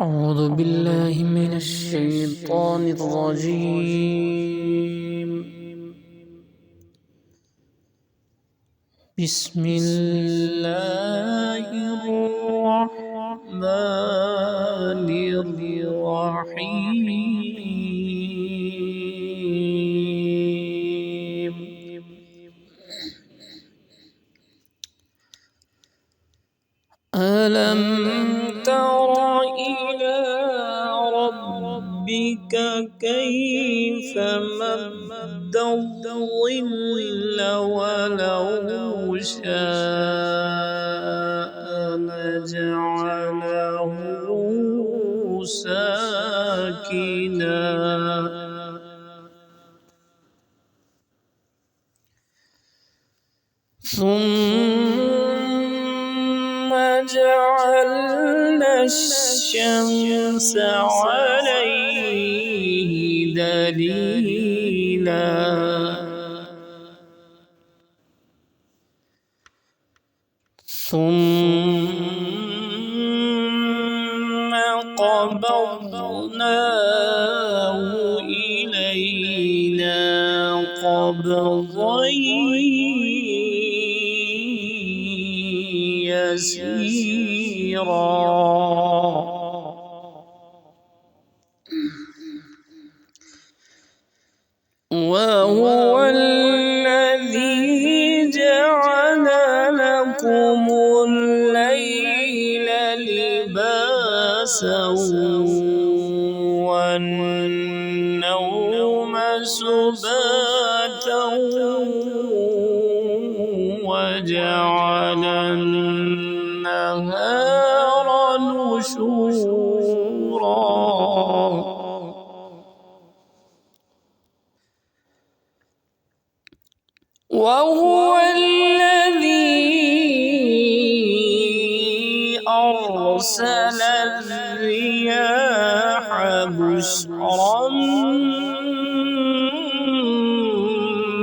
أعوذ بالله من الشيطان الرجيم. بسم الله الرحمن الرحيم. ألم تر إلى ربك كيف مد الظل ولو شاء لجعله ساكنا ثم جعلنا الشمس عليه دليلا ثم قبضناه إلينا قبضا يسيرا وهو الذي جعل لكم الليل لباسا والنوم سباتا وجعل النهار نشورا وهو الذي أرسل الرياح بشرا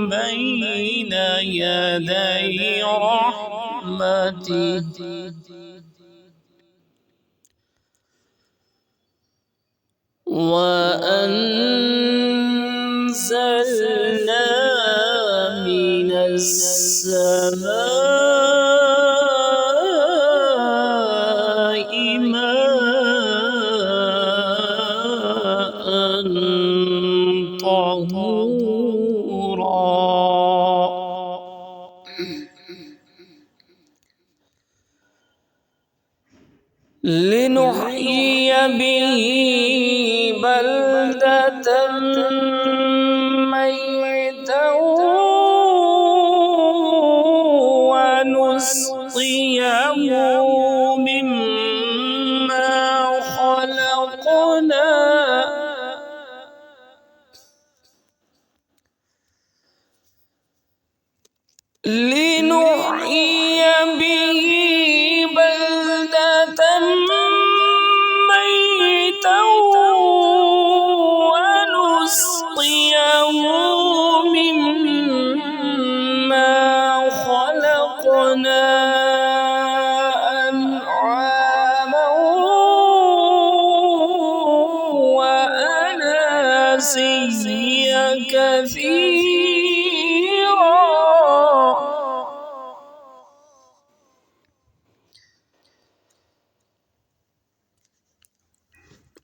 بين يدي رحمته وأنزلنا من السماء ماء طهورا لنحيي به بلدة ميتا ونسقيه مما خلقنا لنحيي به بلدة ميتا ونسقيه مما خلقنا أنعاما وأناسيا كثيرا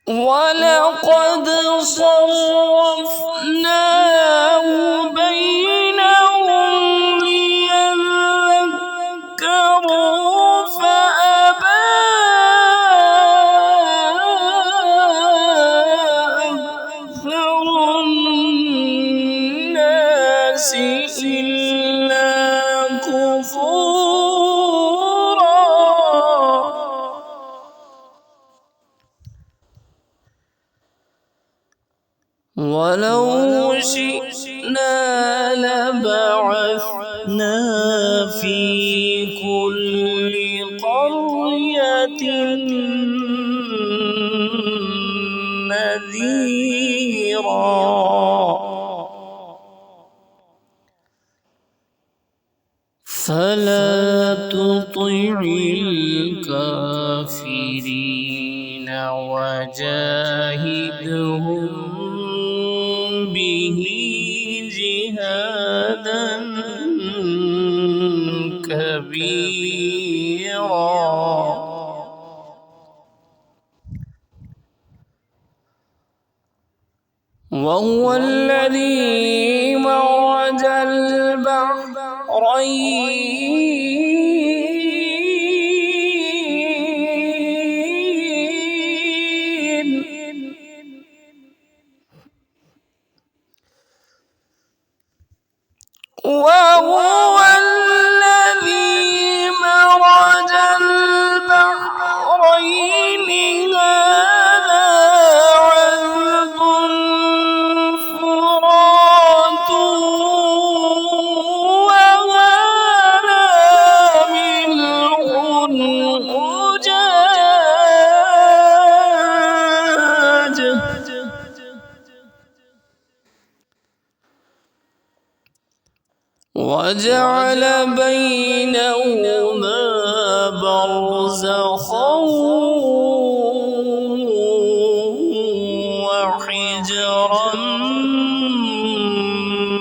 ولقد صرفناه بينهم ليذكروا فأبى أكثر الناس إلا كفورا ولو شئنا لبعثنا في كل قرية نذيرا فلا تطع الكافرين وجاهدهم به جهادا كبيرا. وهو الذي مرج البحرين وهو الذي مرج البحرين هذا عذب فرات وهذا ملح أجاج وجعل بينهما برزخا وحجرا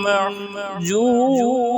محجورا.